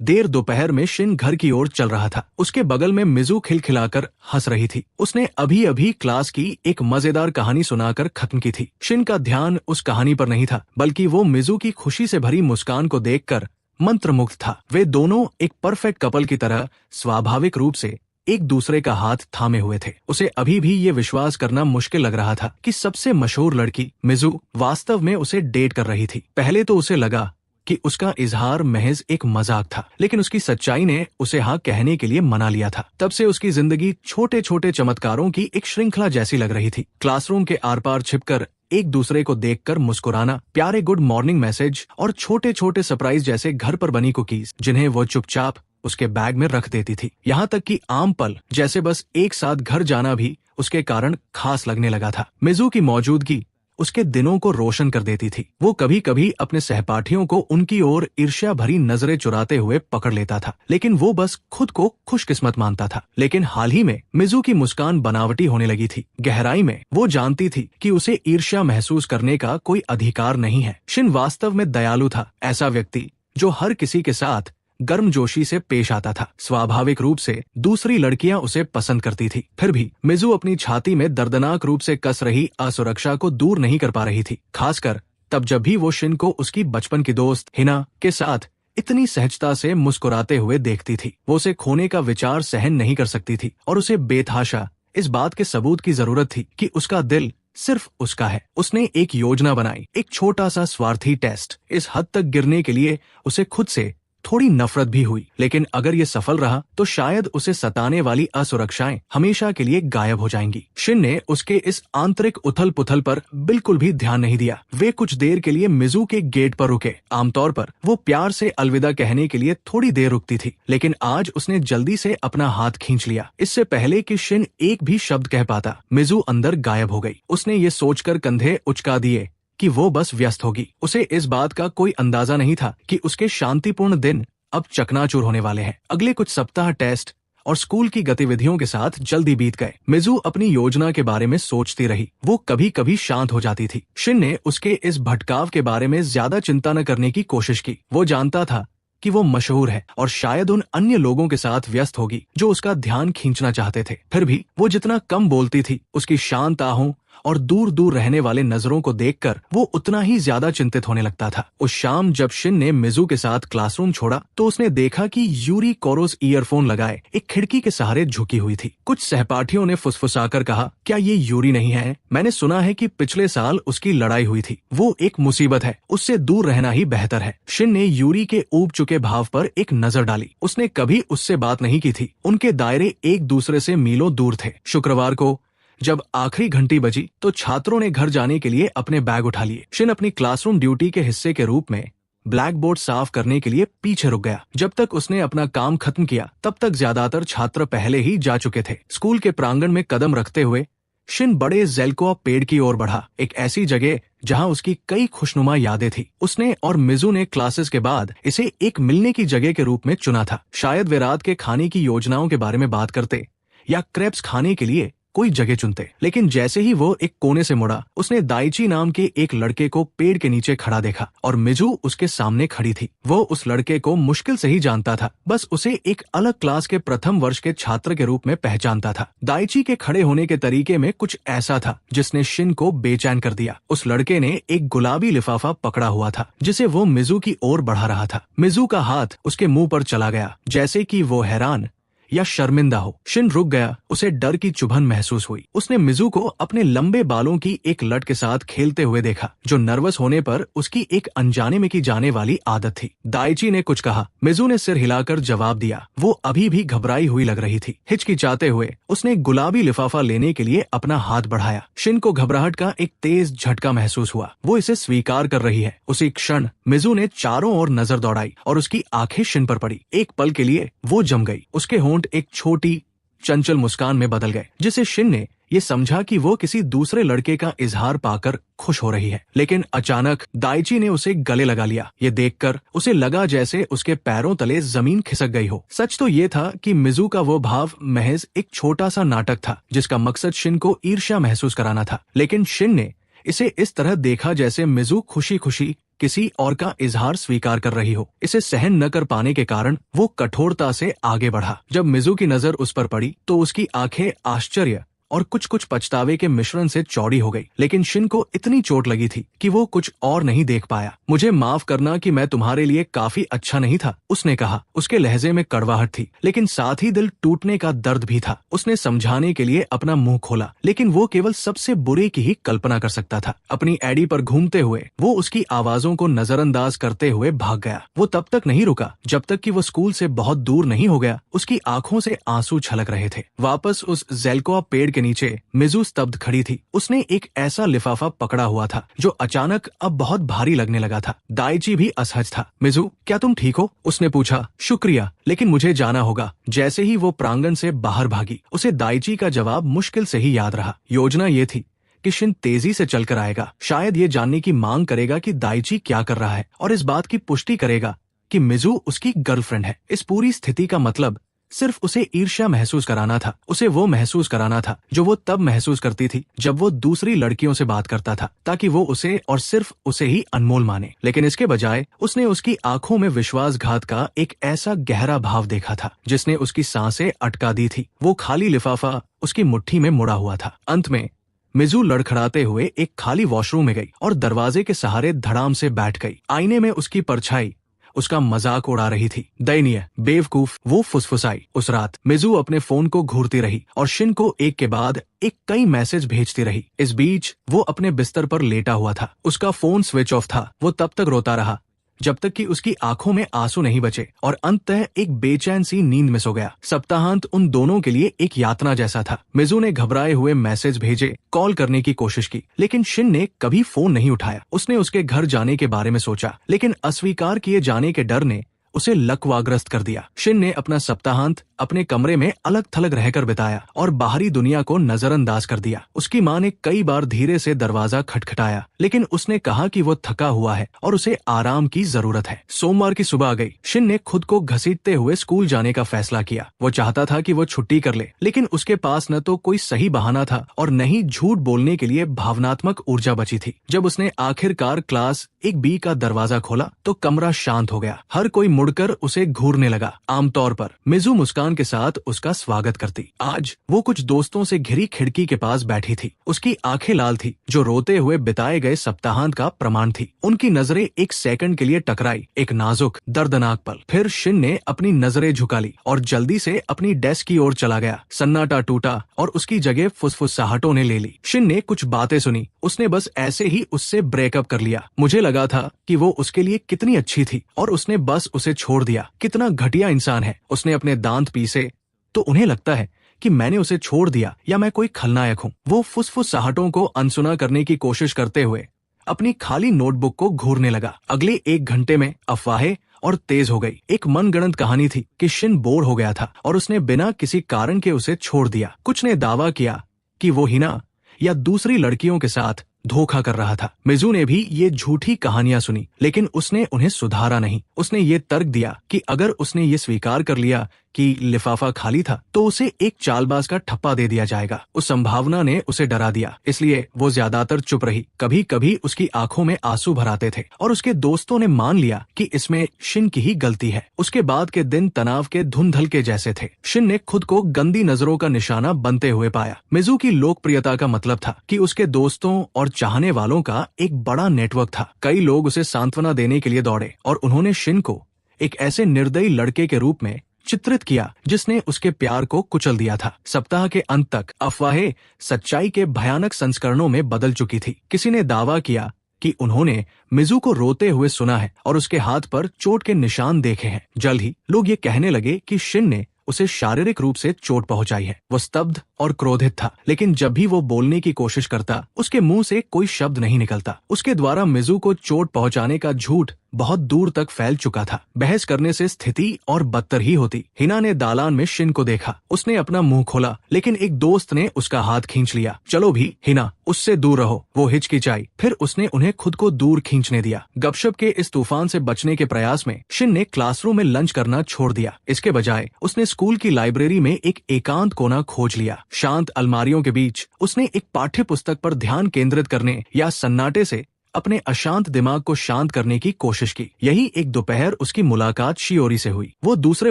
देर दोपहर में शिन घर की ओर चल रहा था। उसके बगल में मिजू खिलखिलाकर हंस रही थी। उसने अभी अभी क्लास की एक मजेदार कहानी सुनाकर खत्म की थी। शिन का ध्यान उस कहानी पर नहीं था, बल्कि वो मिजू की खुशी से भरी मुस्कान को देखकर मंत्रमुग्ध था। वे दोनों एक परफेक्ट कपल की तरह स्वाभाविक रूप से एक दूसरे का हाथ थामे हुए थे। उसे अभी भी ये विश्वास करना मुश्किल लग रहा था कि सबसे मशहूर लड़की मिजू वास्तव में उसे डेट कर रही थी। पहले तो उसे लगा कि उसका इजहार महज एक मजाक था, लेकिन उसकी सच्चाई ने उसे हाँ कहने के लिए मना लिया था। तब से उसकी जिंदगी छोटे छोटे चमत्कारों की एक श्रृंखला जैसी लग रही थी। क्लासरूम के आर पार छिपकर एक दूसरे को देखकर मुस्कुराना, प्यारे गुड मॉर्निंग मैसेज और छोटे छोटे सरप्राइज जैसे घर पर बनी कुकीज जिन्हें वो चुपचाप उसके बैग में रख देती थी। यहाँ तक कि आम पल जैसे बस एक साथ घर जाना भी उसके कारण खास लगने लगा था। मिजू की मौजूदगी उसके दिनों को रोशन कर देती थी। वो कभी कभी अपने सहपाठियों को उनकी ओर ईर्ष्या भरी नजरें चुराते हुए पकड़ लेता था, लेकिन वो बस खुद को खुशकिस्मत मानता था। लेकिन हाल ही में मिजू की मुस्कान बनावटी होने लगी थी। गहराई में वो जानती थी कि उसे ईर्ष्या महसूस करने का कोई अधिकार नहीं है। शिन वास्तव में दयालु था, ऐसा व्यक्ति जो हर किसी के साथ गर्मजोशी से पेश आता था। स्वाभाविक रूप से दूसरी लड़कियां उसे पसंद करती थी। फिर भी मिजू अपनी छाती में दर्दनाक रूप से कस रही असुरक्षा को दूर नहीं कर पा रही थी, खासकर तब जब भी वो शिन को उसकी बचपन की दोस्त हिना के साथ इतनी सहजता से मुस्कुराते हुए देखती थी। वो उसे खोने का विचार सहन नहीं कर सकती थी और उसे बेतहाशा इस बात के सबूत की जरूरत थी कि उसका दिल सिर्फ उसका है। उसने एक योजना बनाई, एक छोटा सा स्वार्थी टेस्ट। इस हद तक गिरने के लिए उसे खुद से थोड़ी नफरत भी हुई, लेकिन अगर ये सफल रहा तो शायद उसे सताने वाली असुरक्षाएं हमेशा के लिए गायब हो जाएंगी। शिन ने उसके इस आंतरिक उथल पुथल पर बिल्कुल भी ध्यान नहीं दिया। वे कुछ देर के लिए मिजू के गेट पर रुके। आमतौर पर वो प्यार से अलविदा कहने के लिए थोड़ी देर रुकती थी, लेकिन आज उसने जल्दी से अपना हाथ खींच लिया। इससे पहले कि शिन एक भी शब्द कह पाता, मिजू अंदर गायब हो गई। उसने ये सोचकर कंधे उचका दिए कि वो बस व्यस्त होगी। उसे इस बात का कोई अंदाजा नहीं था कि उसके शांतिपूर्ण दिन अब चकनाचूर होने वाले हैं। अगले कुछ सप्ताह टेस्ट और स्कूल की गतिविधियों के साथ जल्दी बीत गए। मिजू अपनी योजना के बारे में सोचती रही। वो कभी कभी शांत हो जाती थी। शिन ने उसके इस भटकाव के बारे में ज्यादा चिंता न करने की कोशिश की। वो जानता था कि वो मशहूर है और शायद उन अन्य लोगों के साथ व्यस्त होगी जो उसका ध्यान खींचना चाहते थे। फिर भी वो जितना कम बोलती थी, उसकी शांत आहों और दूर दूर रहने वाले नजरों को देखकर वो उतना ही ज्यादा चिंतित होने लगता था। उस शाम जब शिन ने मिजू के साथ क्लासरूम छोड़ा तो उसने देखा कि यूरी कोरोस ईयरफोन लगाए एक खिड़की के सहारे झुकी हुई थी। कुछ सहपाठियों ने फुसफुसाकर कहा, क्या ये यूरी नहीं है? मैंने सुना है कि पिछले साल उसकी लड़ाई हुई थी। वो एक मुसीबत है, उससे दूर रहना ही बेहतर है। शिन ने यूरी के ऊब चुके भाव पर एक नजर डाली। उसने कभी उससे बात नहीं की थी। उनके दायरे एक दूसरे से मीलों दूर थे। शुक्रवार को जब आखिरी घंटी बजी तो छात्रों ने घर जाने के लिए अपने बैग उठा लिए। शिन अपनी क्लासरूम ड्यूटी के हिस्से के रूप में ब्लैक बोर्ड साफ करने के लिए पीछे रुक गया। जब तक उसने अपना काम खत्म किया तब तक ज्यादातर छात्र पहले ही जा चुके थे। स्कूल के प्रांगण में कदम रखते हुए शिन बड़े ज़ेल्कोआ पेड़ की ओर बढ़ा, एक ऐसी जगह जहां उसकी कई खुशनुमा यादें थी। उसने और मिजू ने क्लासेस के बाद इसे एक मिलने की जगह के रूप में चुना था। शायद वे रात के खाने की योजनाओं के बारे में बात करते या क्रेप्स खाने के लिए कोई जगह चुनते। लेकिन जैसे ही वो एक कोने से मुड़ा, उसने दाइची नाम के एक लड़के को पेड़ के नीचे खड़ा देखा और मिजू उसके सामने खड़ी थी। वो उस लड़के को मुश्किल से ही जानता था, बस उसे एक अलग क्लास के प्रथम वर्ष के छात्र के रूप में पहचानता था। दाइची के खड़े होने के तरीके में कुछ ऐसा था जिसने शिन को बेचैन कर दिया। उस लड़के ने एक गुलाबी लिफाफा पकड़ा हुआ था जिसे वो मिजू की ओर बढ़ा रहा था। मिजू का हाथ उसके मुंह पर चला गया, जैसे कि वो हैरान या शर्मिंदा हो। शिन रुक गया, उसे डर की चुभन महसूस हुई। उसने मिजू को अपने लंबे बालों की एक लट के साथ खेलते हुए देखा, जो नर्वस होने पर उसकी एक अनजाने में की जाने वाली आदत थी। दाइची ने कुछ कहा, मिजू ने सिर हिलाकर जवाब दिया। वो अभी भी घबराई हुई लग रही थी। हिचकिचाते हुए उसने गुलाबी लिफाफा लेने के लिए अपना हाथ बढ़ाया। शिन को घबराहट का एक तेज झटका महसूस हुआ। वो इसे स्वीकार कर रही है। उसी क्षण मिजू ने चारों ओर नजर दौड़ाई और उसकी आंखें शिन पर पड़ी। एक पल के लिए वो जम गई। उसके होंठ एक छोटी चंचल मुस्कान में बदल गए, जिसे शिन ने ये समझा कि वो किसी दूसरे लड़के का इजहार पाकर खुश हो रही है। लेकिन अचानक दाइची ने उसे गले लगा लिया। ये देखकर उसे लगा जैसे उसके पैरों तले जमीन खिसक गई हो। सच तो ये था कि मिजू का वो भाव महज एक छोटा सा नाटक था जिसका मकसद शिन को ईर्ष्या महसूस कराना था। लेकिन शिन ने इसे इस तरह देखा जैसे मिजू खुशी खुशी किसी और का इजहार स्वीकार कर रही हो। इसे सहन न कर पाने के कारण वो कठोरता से आगे बढ़ा। जब मिजू की नजर उस पर पड़ी तो उसकी आंखें आश्चर्य और कुछ कुछ पछतावे के मिश्रण से चौड़ी हो गई। लेकिन शिन को इतनी चोट लगी थी कि वो कुछ और नहीं देख पाया। मुझे माफ करना कि मैं तुम्हारे लिए काफी अच्छा नहीं था, उसने कहा। उसके लहजे में कड़वाहट थी, लेकिन साथ ही दिल टूटने का दर्द भी था। उसने समझाने के लिए अपना मुंह खोला, लेकिन वो केवल सबसे बुरे की ही कल्पना कर सकता था। अपनी एडी पर घूमते हुए वो उसकी आवाजों को नजरअंदाज करते हुए भाग गया। वो तब तक नहीं रुका जब तक कि वो स्कूल से बहुत दूर नहीं हो गया। उसकी आंखों से आंसू छलक रहे थे। वापस उस ज़ेल्कोआ पेड़ के नीचे मिजू स्तब्ध खड़ी थी। उसने एक ऐसा लिफाफा पकड़ा हुआ था जो अचानक अब बहुत भारी लगने लगा था। दाइची भी असहज था। मिजू, क्या तुम ठीक हो? उसने पूछा। शुक्रिया, लेकिन मुझे जाना होगा। जैसे ही वो प्रांगण से बाहर भागी, उसे दाइची का जवाब मुश्किल से ही याद रहा। योजना ये थी कि शिन तेजी से चलकर आएगा, शायद ये जानने की मांग करेगा कि दाइची क्या कर रहा है और इस बात की पुष्टि करेगा कि मिजू उसकी गर्लफ्रेंड है। इस पूरी स्थिति का मतलब सिर्फ उसे ईर्ष्या महसूस कराना था। उसे वो महसूस कराना था जो वो तब महसूस करती थी जब वो दूसरी लड़कियों से बात करता था, ताकि वो उसे और सिर्फ उसे ही अनमोल माने। लेकिन इसके बजाय उसने उसकी आंखों में विश्वासघात का एक ऐसा गहरा भाव देखा था जिसने उसकी सांसें अटका दी थी। वो खाली लिफाफा उसकी मुट्ठी में मुड़ा हुआ था। अंत में मिजू लड़खड़ाते हुए एक खाली वॉशरूम में गई और दरवाजे के सहारे धड़ाम से बैठ गई। आईने में उसकी परछाई उसका मजाक उड़ा रही थी। दयनीय, बेवकूफ, वो फुसफुसाई। उस रात मिजू अपने फोन को घूरती रही और शिन को एक के बाद एक कई मैसेज भेजती रही। इस बीच वो अपने बिस्तर पर लेटा हुआ था। उसका फोन स्विच ऑफ था। वो तब तक रोता रहा जब तक कि उसकी आंखों में आंसू नहीं बचे और अंततः एक बेचैन सी नींद में सो गया। सप्ताहांत उन दोनों के लिए एक यातना जैसा था। मिजू ने घबराए हुए मैसेज भेजे, कॉल करने की कोशिश की, लेकिन शिन ने कभी फोन नहीं उठाया। उसने उसके घर जाने के बारे में सोचा, लेकिन अस्वीकार किए जाने के डर ने उसे लकवाग्रस्त कर दिया। शिन ने अपना सप्ताहांत अपने कमरे में अलग थलग रहकर बिताया और बाहरी दुनिया को नजरअंदाज कर दिया। उसकी माँ ने कई बार धीरे से दरवाजा खटखटाया, लेकिन उसने कहा कि वो थका हुआ है और उसे आराम की जरूरत है। सोमवार की सुबह आ गई। शिन ने खुद को घसीटते हुए स्कूल जाने का फैसला किया। वो चाहता था कि वो छुट्टी कर ले, लेकिन उसके पास न तो कोई सही बहाना था और न ही झूठ बोलने के लिए भावनात्मक ऊर्जा बची थी। जब उसने आखिरकार क्लास 1B का दरवाजा खोला तो कमरा शांत हो गया। हर कोई मुड़कर उसे घूरने लगा। आमतौर पर मिजू मुस्कान के साथ उसका स्वागत करती। आज वो कुछ दोस्तों से घिरी खिड़की के पास बैठी थी। उसकी आंखें लाल थी, जो रोते हुए बिताए गए सप्ताहांत का प्रमाण थी। उनकी नजरें एक सेकंड के लिए टकराई, एक नाजुक दर्दनाक पल। फिर शिन ने अपनी नजरें झुका ली और जल्दी से अपनी डेस्क की ओर चला गया। सन्नाटा टूटा और उसकी जगह फुसफुसाहटों ने ले ली। शिन ने कुछ बातें सुनी। उसने बस ऐसे ही उससे ब्रेकअप कर लिया। मुझे लगा था कि वो उसके लिए कितनी अच्छी थी और उसने बस उसे छोड़ दिया। कितना घटिया इंसान है। उसने अपने दांत पीसे तो उन्हें लगता है कि मैंने उसे छोड़ दिया या मैं कोई खलनायक हूँ। वो फुसफुसाहटों को अनसुना करने की कोशिश करते हुए अपनी खाली नोटबुक को घूरने लगा। अगले 1 घंटे में अफवाहें और तेज हो गई। एक मनगढ़ंत कहानी थी कि शिन बोर हो गया था और उसने बिना किसी कारण के उसे छोड़ दिया। कुछ ने दावा किया कि वो हिना या दूसरी लड़कियों के साथ धोखा कर रहा था। मिजू ने भी ये झूठी कहानियां सुनी, लेकिन उसने उन्हें सुधारा नहीं। उसने ये तर्क दिया कि अगर उसने ये स्वीकार कर लिया कि लिफाफा खाली था तो उसे एक चालबाज का ठप्पा दे दिया जाएगा। उस संभावना ने उसे डरा दिया, इसलिए वो ज्यादातर चुप रही। कभी कभी उसकी आंखों में आंसू भर आते थे और उसके दोस्तों ने मान लिया कि इसमें शिन की ही गलती है। उसके बाद के दिन तनाव के धुंधल के जैसे थे। शिन ने खुद को गंदी नजरों का निशाना बनते हुए पाया। मिजू की लोकप्रियता का मतलब था कि उसके दोस्तों और चाहने वालों का एक बड़ा नेटवर्क था। कई लोग उसे सांत्वना देने के लिए दौड़े और उन्होंने शिन को एक ऐसे निर्दयी लड़के के रूप में चित्रित किया जिसने उसके प्यार को कुचल दिया था। सप्ताह के अंत तक अफवाहें सच्चाई के भयानक संस्करणों में बदल चुकी थी। किसी ने दावा किया कि उन्होंने मिजू को रोते हुए सुना है और उसके हाथ पर चोट के निशान देखे हैं। जल्द ही लोग ये कहने लगे कि शिन ने उसे शारीरिक रूप से चोट पहुंचाई है। वो स्तब्ध और क्रोधित था, लेकिन जब भी वो बोलने की कोशिश करता उसके मुंह से कोई शब्द नहीं निकलता। उसके द्वारा मिजू को चोट पहुंचाने का झूठ बहुत दूर तक फैल चुका था। बहस करने से स्थिति और बदतर ही होती। हिना ने दालान में शिन को देखा। उसने अपना मुंह खोला, लेकिन एक दोस्त ने उसका हाथ खींच लिया। चलो भी हिना, उससे दूर रहो। वो हिचकिचाई, फिर उसने उन्हें खुद को दूर खींचने दिया। गपशप के इस तूफान से बचने के प्रयास में शिन ने क्लासरूम में लंच करना छोड़ दिया। इसके बजाय उसने स्कूल की लाइब्रेरी में एक एकांत कोना खोज लिया। शांत अलमारियों के बीच उसने एक पाठ्य पुस्तक पर ध्यान केंद्रित करने या सन्नाटे से अपने अशांत दिमाग को शांत करने की कोशिश की। यही एक दोपहर उसकी मुलाकात शियोरी से हुई। वो दूसरे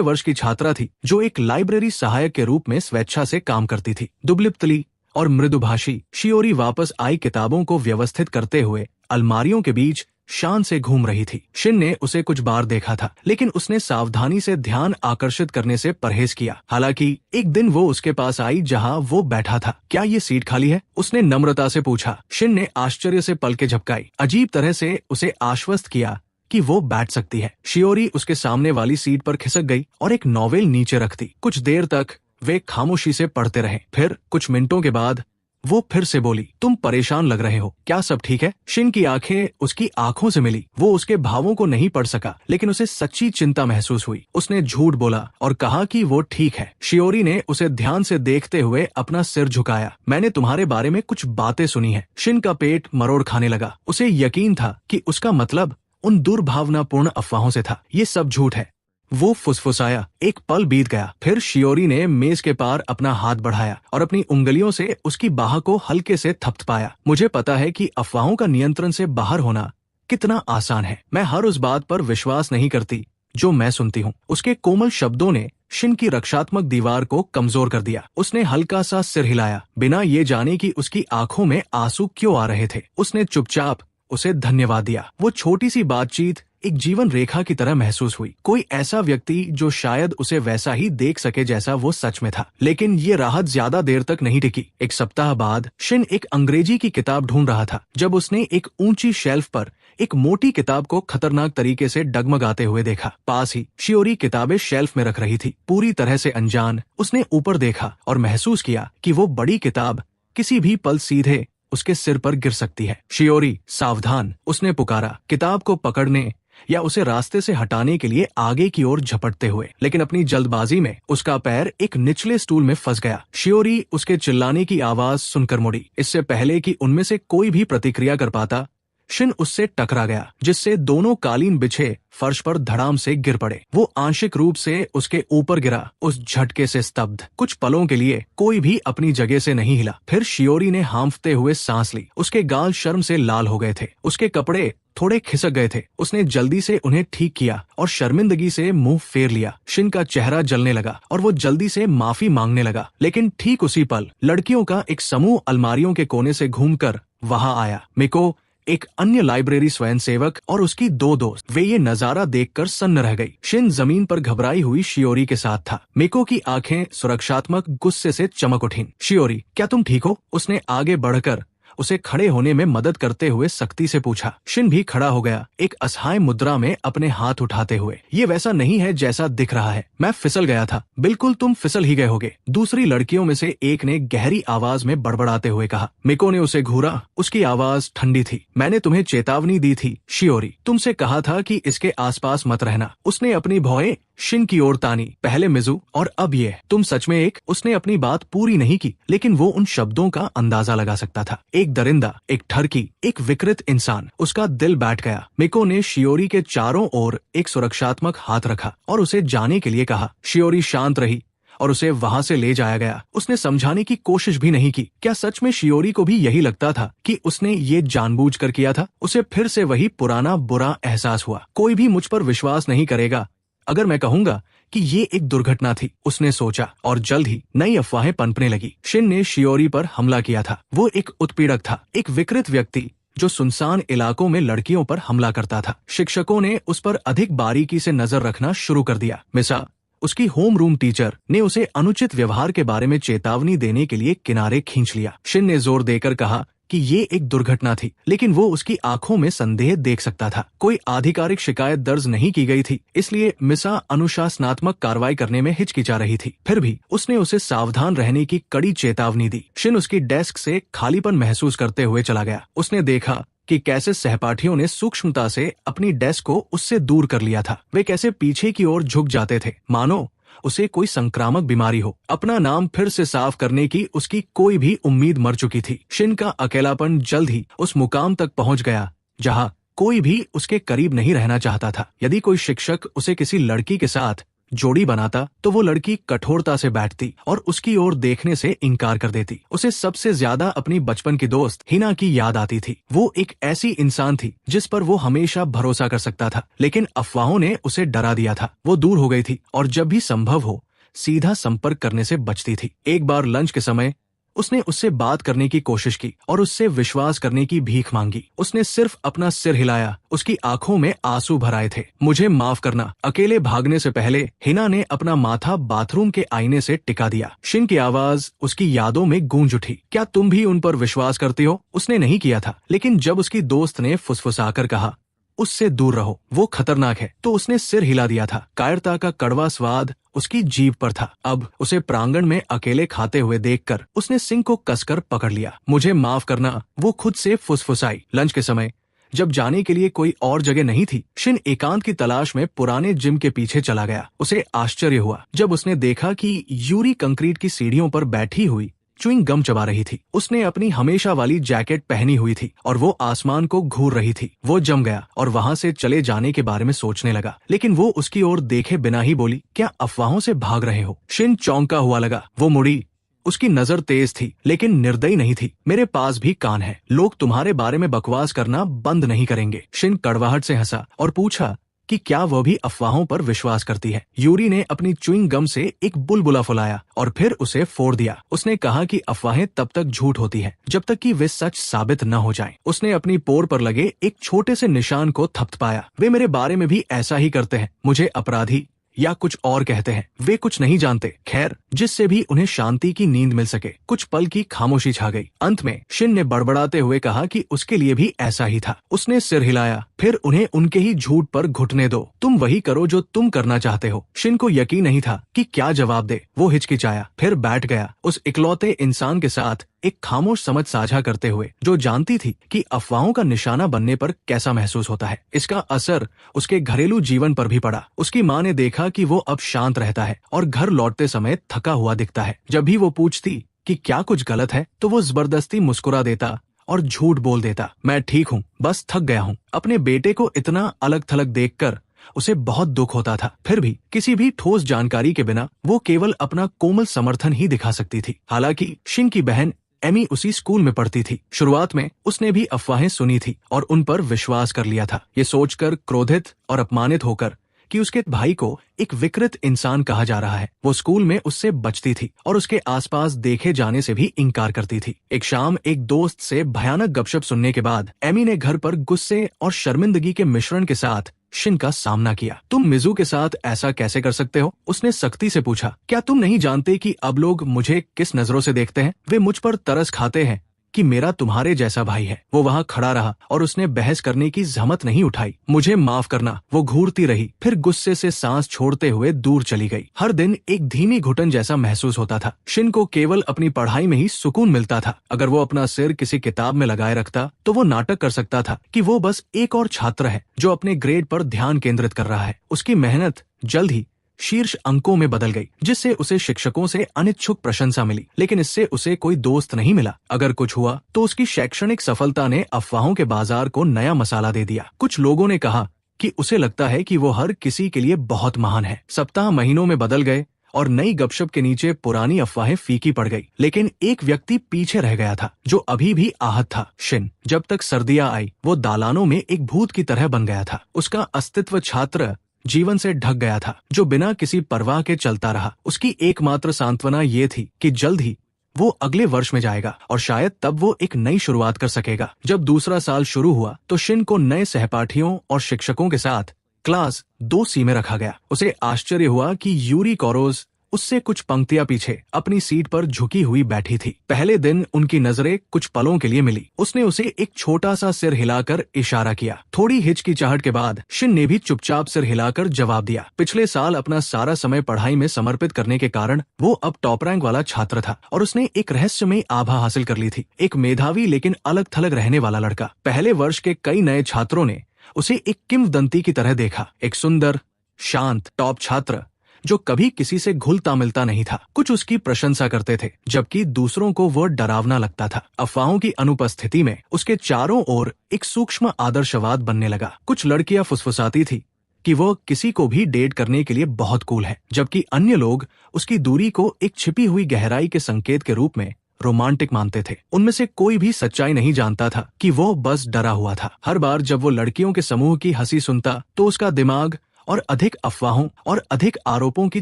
वर्ष की छात्रा थी जो एक लाइब्रेरी सहायक के रूप में स्वेच्छा से काम करती थी। दुबलिपतली और मृदुभाषी शियोरी वापस आई किताबों को व्यवस्थित करते हुए अलमारियों के बीच शान से घूम रही थी। शिन ने उसे कुछ बार देखा था, लेकिन उसने सावधानी से ध्यान आकर्षित करने से परहेज किया। हालांकि एक दिन वो उसके पास आई जहां वो बैठा था। क्या ये सीट खाली है? उसने नम्रता से पूछा। शिन ने आश्चर्य से पलकें झपकाई, अजीब तरह से उसे आश्वस्त किया कि वो बैठ सकती है। शियोरी उसके सामने वाली सीट पर खिसक गई और एक नॉवेल नीचे रख दी। कुछ देर तक वे खामोशी से पढ़ते रहे। फिर कुछ मिनटों के बाद वो फिर से बोली, तुम परेशान लग रहे हो, क्या सब ठीक है? शिन की आंखें उसकी आंखों से मिली। वो उसके भावों को नहीं पढ़ सका, लेकिन उसे सच्ची चिंता महसूस हुई। उसने झूठ बोला और कहा कि वो ठीक है। शियोरी ने उसे ध्यान से देखते हुए अपना सिर झुकाया। मैंने तुम्हारे बारे में कुछ बातें सुनी है। शिन का पेट मरोड़ खाने लगा। उसे यकीन था कि उसका मतलब उन दुर्भावनापूर्ण अफवाहों से था। ये सब झूठ है। वो फुसफुसाया। एक पल बीत गया। फिर शियोरी ने मेज के पार अपना हाथ बढ़ाया और अपनी उंगलियों से उसकी बाह को हल्के से थपथपाया। मुझे पता है कि अफवाहों का नियंत्रण से बाहर होना कितना आसान है। मैं हर उस बात पर विश्वास नहीं करती जो मैं सुनती हूँ। उसके कोमल शब्दों ने शिन की रक्षात्मक दीवार को कमजोर कर दिया। उसने हल्का सा सिर हिलाया, बिना ये जाने कि उसकी आंखों में आंसू क्यों आ रहे थे। उसने चुपचाप उसे धन्यवाद दिया। वो छोटी सी बातचीत एक जीवन रेखा की तरह महसूस हुई। कोई ऐसा व्यक्ति जो शायद उसे वैसा ही देख सके जैसा वो सच में था। लेकिन ये राहत ज्यादा देर तक नहीं टिकी। एक सप्ताह बाद शिन एक अंग्रेजी की किताब ढूंढ रहा था जब उसने एक ऊंची शेल्फ पर एक मोटी किताब को खतरनाक तरीके से डगमगाते हुए देखा। पास ही शियोरी किताबें शेल्फ में रख रही थी। पूरी तरह से अनजान उसने ऊपर देखा और महसूस किया कि वो बड़ी किताब किसी भी पल सीधे उसके सिर पर गिर सकती है। शियोरी, सावधान, उसने पुकारा, किताब को पकड़ने या उसे रास्ते से हटाने के लिए आगे की ओर झपटते हुए। लेकिन अपनी जल्दबाजी में उसका पैर एक निचले स्टूल में फंस गया। शियोरी उसके चिल्लाने की आवाज सुनकर मुड़ी। इससे पहले कि उनमें से कोई भी प्रतिक्रिया कर पाता, शिन उससे टकरा गया, जिससे दोनों कालीन बिछे फर्श पर धड़ाम से गिर पड़े। वो आंशिक रूप से उसके ऊपर गिरा, उस झटके से स्तब्ध। कुछ पलों के लिए कोई भी अपनी जगह से नहीं हिला। फिर शियोरी ने हांफते हुए सांस ली। उसके गाल शर्म से लाल हो गए थे। उसके कपड़े थोड़े खिसक गए थे। उसने जल्दी से उन्हें ठीक किया और शर्मिंदगी से मुंह फेर लिया। शिन का चेहरा जलने लगा और वो जल्दी से माफी मांगने लगा। लेकिन ठीक उसी पल लड़कियों का एक समूह अलमारियों के कोने से घूमकर वहां आया। मिको, एक अन्य लाइब्रेरी स्वयंसेवक और उसकी दो दोस्त। वे ये नजारा देखकर सन्न रह गई। शिन जमीन पर घबराई हुई शियोरी के साथ था। मिको की आंखें सुरक्षात्मक गुस्से से चमक उठीं। शियोरी, क्या तुम ठीक हो? उसने आगे बढ़कर उसे खड़े होने में मदद करते हुए सख्ती से पूछा। शिन भी खड़ा हो गया, एक असहाय मुद्रा में अपने हाथ उठाते हुए। ये वैसा नहीं है जैसा दिख रहा है। मैं फिसल गया था। बिल्कुल, तुम फिसल ही गए होगे, दूसरी लड़कियों में से एक ने गहरी आवाज में बड़बड़ाते हुए कहा। मिको ने उसे घूरा। उसकी आवाज ठंडी थी। मैंने तुम्हें चेतावनी दी थी शियोरी, तुमसे कहा था कि इसके आसपास मत रहना। उसने अपनी भौएं शिन की ओर तानी। पहले मिजू और अब ये। तुम सच में एक। उसने अपनी बात पूरी नहीं की, लेकिन वो उन शब्दों का अंदाजा लगा सकता था। एक दरिंदा, एक ठरकी, एक विकृत इंसान। उसका दिल बैठ गया। मिको ने शियोरी के चारों ओर एक सुरक्षात्मक हाथ रखा और उसे जाने के लिए कहा। शियोरी शांत रही और उसे वहां से ले जाया गया। उसने समझाने की कोशिश भी नहीं की। क्या सच में शियोरी को भी यही लगता था कि उसने ये जानबूझकर किया था? उसे फिर से वही पुराना बुरा एहसास हुआ। कोई भी मुझ पर विश्वास नहीं करेगा अगर मैं कहूंगा कि ये एक दुर्घटना थी, उसने सोचा। और जल्द ही नई अफवाहें पनपने लगी। शिन ने शियोरी पर हमला किया था। वो एक उत्पीड़क था, एक विकृत व्यक्ति जो सुनसान इलाकों में लड़कियों पर हमला करता था। शिक्षकों ने उस पर अधिक बारीकी से नजर रखना शुरू कर दिया। मिसा, उसकी होम रूम टीचर, ने उसे अनुचित व्यवहार के बारे में चेतावनी देने के लिए किनारे खींच लिया। शिन ने जोर देकर कहा कि ये एक दुर्घटना थी, लेकिन वो उसकी आंखों में संदेह देख सकता था। कोई आधिकारिक शिकायत दर्ज नहीं की गई थी, इसलिए मिसा अनुशासनात्मक कार्रवाई करने में हिचकिचा रही थी। फिर भी उसने उसे सावधान रहने की कड़ी चेतावनी दी। शिन उसकी डेस्क से खालीपन महसूस करते हुए चला गया। उसने देखा कि कैसे सहपाठियों ने सूक्ष्मता से अपनी डेस्क को उससे दूर कर लिया था। वे कैसे पीछे की ओर झुक जाते थे, मानो उसे कोई संक्रामक बीमारी हो। अपना नाम फिर से साफ करने की उसकी कोई भी उम्मीद मर चुकी थी। शिन का अकेलापन जल्द ही उस मुकाम तक पहुंच गया जहां कोई भी उसके करीब नहीं रहना चाहता था। यदि कोई शिक्षक उसे किसी लड़की के साथ जोड़ी बनाता तो वो लड़की कठोरता से बैठती और उसकी ओर देखने से इनकार कर देती। उसे सबसे ज्यादा अपनी बचपन की दोस्त हिना की याद आती थी। वो एक ऐसी इंसान थी जिस पर वो हमेशा भरोसा कर सकता था, लेकिन अफवाहों ने उसे डरा दिया था। वो दूर हो गई थी और जब भी संभव हो सीधा संपर्क करने से बचती थी। एक बार लंच के समय उसने उससे बात करने की कोशिश की और उससे विश्वास करने की भीख मांगी। उसने सिर्फ अपना सिर हिलाया, उसकी आंखों में आंसू भर आए थे। मुझे माफ करना। अकेले भागने से पहले हिना ने अपना माथा बाथरूम के आईने से टिका दिया। शिन की आवाज उसकी यादों में गूंज उठी। क्या तुम भी उन पर विश्वास करती हो? उसने नहीं किया था, लेकिन जब उसकी दोस्त ने फुसफुसाकर कहा उससे दूर रहो, वो खतरनाक है, तो उसने सिर हिला दिया था। कायरता का कड़वा स्वाद उसकी जीभ पर था। अब उसे प्रांगण में अकेले खाते हुए देखकर उसने सिंह को कसकर पकड़ लिया। मुझे माफ करना, वो खुद से फुसफुसाई। लंच के समय जब जाने के लिए कोई और जगह नहीं थी, शिन एकांत की तलाश में पुराने जिम के पीछे चला गया। उसे आश्चर्य हुआ जब उसने देखा कि यूरी कंक्रीट की सीढ़ियों पर बैठी हुई च्युइंग गम चबा रही थी। उसने अपनी हमेशा वाली जैकेट पहनी हुई थी और वो आसमान को घूर रही थी। वो जम गया और वहाँ से चले जाने के बारे में सोचने लगा, लेकिन वो उसकी ओर देखे बिना ही बोली, क्या अफवाहों से भाग रहे हो? शिन चौंका हुआ लगा। वो मुड़ी। उसकी नजर तेज थी लेकिन निर्दयी नहीं थी। मेरे पास भी कान है, लोग तुम्हारे बारे में बकवास करना बंद नहीं करेंगे। शिन कड़वाहट से हंसा और पूछा कि क्या वह भी अफवाहों पर विश्वास करती है। यूरी ने अपनी च्युइंग गम से एक बुलबुला फुलाया और फिर उसे फोड़ दिया। उसने कहा कि अफवाहें तब तक झूठ होती हैं जब तक कि वे सच साबित न हो जाएं। उसने अपनी पोर पर लगे एक छोटे से निशान को थपथपाया। वे मेरे बारे में भी ऐसा ही करते हैं, मुझे अपराधी या कुछ और कहते हैं। वे कुछ नहीं जानते। खैर, जिससे भी उन्हें शांति की नींद मिल सके। कुछ पल की खामोशी छा गई। अंत में शिन ने बड़बड़ाते हुए कहा कि उसके लिए भी ऐसा ही था। उसने सिर हिलाया। फिर उन्हें उनके ही झूठ पर घुटने दो। तुम वही करो जो तुम करना चाहते हो। शिन को यकीन नहीं था कि क्या जवाब दे। वो हिचकिचाया, फिर बैठ गया उस इकलौते इंसान के साथ, एक खामोश समझ साझा करते हुए जो जानती थी कि अफवाहों का निशाना बनने पर कैसा महसूस होता है। इसका असर उसके घरेलू जीवन पर भी पड़ा। उसकी माँ ने देखा कि वो अब शांत रहता है और घर लौटते समय थका हुआ दिखता है। जब भी वो पूछती कि क्या कुछ गलत है, तो वो जबरदस्ती मुस्कुरा देता और झूठ बोल देता, मैं ठीक हूँ, बस थक गया हूँ। अपने बेटे को इतना अलग थलग देखकर उसे बहुत दुख होता था। फिर भी किसी भी ठोस जानकारी के बिना वो केवल अपना कोमल समर्थन ही दिखा सकती थी। हालांकि शिन की बहन एमी उसी स्कूल में पढ़ती थी। शुरुआत में उसने भी अफवाहें सुनी थी और उन पर विश्वास कर लिया था। ये सोचकर क्रोधित और अपमानित होकर कि उसके भाई को एक विकृत इंसान कहा जा रहा है, वो स्कूल में उससे बचती थी और उसके आसपास देखे जाने से भी इनकार करती थी। एक शाम एक दोस्त से भयानक गपशप सुनने के बाद एमी ने घर पर गुस्से और शर्मिंदगी के मिश्रण के साथ शिन का सामना किया। तुम मिजू के साथ ऐसा कैसे कर सकते हो? उसने सख्ती से पूछा। क्या तुम नहीं जानते कि अब लोग मुझे किस नजरों से देखते हैं? वे मुझ पर तरस खाते हैं कि मेरा तुम्हारे जैसा भाई है। वो वहाँ खड़ा रहा और उसने बहस करने की जहमत नहीं उठाई। मुझे माफ करना, वो घूरती रही, फिर गुस्से से सांस छोड़ते हुए दूर चली गई। हर दिन एक धीमी घुटन जैसा महसूस होता था। शिन को केवल अपनी पढ़ाई में ही सुकून मिलता था। अगर वो अपना सिर किसी किताब में लगाए रखता तो वो नाटक कर सकता था कि वो बस एक और छात्र है जो अपने ग्रेड पर ध्यान केंद्रित कर रहा है। उसकी मेहनत जल्द ही शीर्ष अंकों में बदल गई, जिससे उसे शिक्षकों से अनिच्छुक प्रशंसा मिली, लेकिन इससे उसे कोई दोस्त नहीं मिला। अगर कुछ हुआ तो उसकी शैक्षणिक सफलता ने अफवाहों के बाजार को नया मसाला दे दिया। कुछ लोगों ने कहा कि उसे लगता है कि वो हर किसी के लिए बहुत महान है। सप्ताह महीनों में बदल गए और नई गपशप के नीचे पुरानी अफवाहें फीकी पड़ गई, लेकिन एक व्यक्ति पीछे रह गया था जो अभी भी आहत था, शिन। जब तक सर्दियां आई वो दालानों में एक भूत की तरह बन गया था। उसका अस्तित्व छात्र जीवन से ढक गया था जो बिना किसी परवाह के चलता रहा। उसकी एकमात्र सांत्वना ये थी कि जल्द ही वो अगले वर्ष में जाएगा और शायद तब वो एक नई शुरुआत कर सकेगा। जब दूसरा साल शुरू हुआ तो शिन को नए सहपाठियों और शिक्षकों के साथ क्लास 2C में रखा गया। उसे आश्चर्य हुआ कि यूरी कोरोज उससे कुछ पंक्तियां पीछे अपनी सीट पर झुकी हुई बैठी थी। पहले दिन उनकी नजरें कुछ पलों के लिए मिली। उसने उसे एक छोटा सा सिर हिलाकर इशारा किया। थोड़ी हिचकिचाहट के बाद शिन ने भी चुपचाप सिर हिलाकर जवाब दिया। पिछले साल अपना सारा समय पढ़ाई में समर्पित करने के कारण वो अब टॉप रैंक वाला छात्र था और उसने एक रहस्यमयी आभा हासिल कर ली थी। एक मेधावी लेकिन अलग थलग रहने वाला लड़का। पहले वर्ष के कई नए छात्रों ने उसे एक किंवदंती की तरह देखा, एक सुंदर, शांत टॉप छात्र जो कभी किसी से घुलता मिलता नहीं था। कुछ उसकी प्रशंसा करते थे जबकि दूसरों को वो डरावना लगता था। अफवाहों की अनुपस्थिति में उसके चारों ओर एक सूक्ष्म आदर्शवाद बनने लगा। कुछ लड़कियां फुसफुसाती थी कि वह किसी को भी डेट करने के लिए बहुत कूल है, जबकि अन्य लोग उसकी दूरी को एक छिपी हुई गहराई के संकेत के रूप में रोमांटिक मानते थे। उनमें से कोई भी सच्चाई नहीं जानता था कि वो बस डरा हुआ था। हर बार जब वो लड़कियों के समूह की हंसी सुनता तो उसका दिमाग और अधिक अफवाहों और अधिक आरोपों की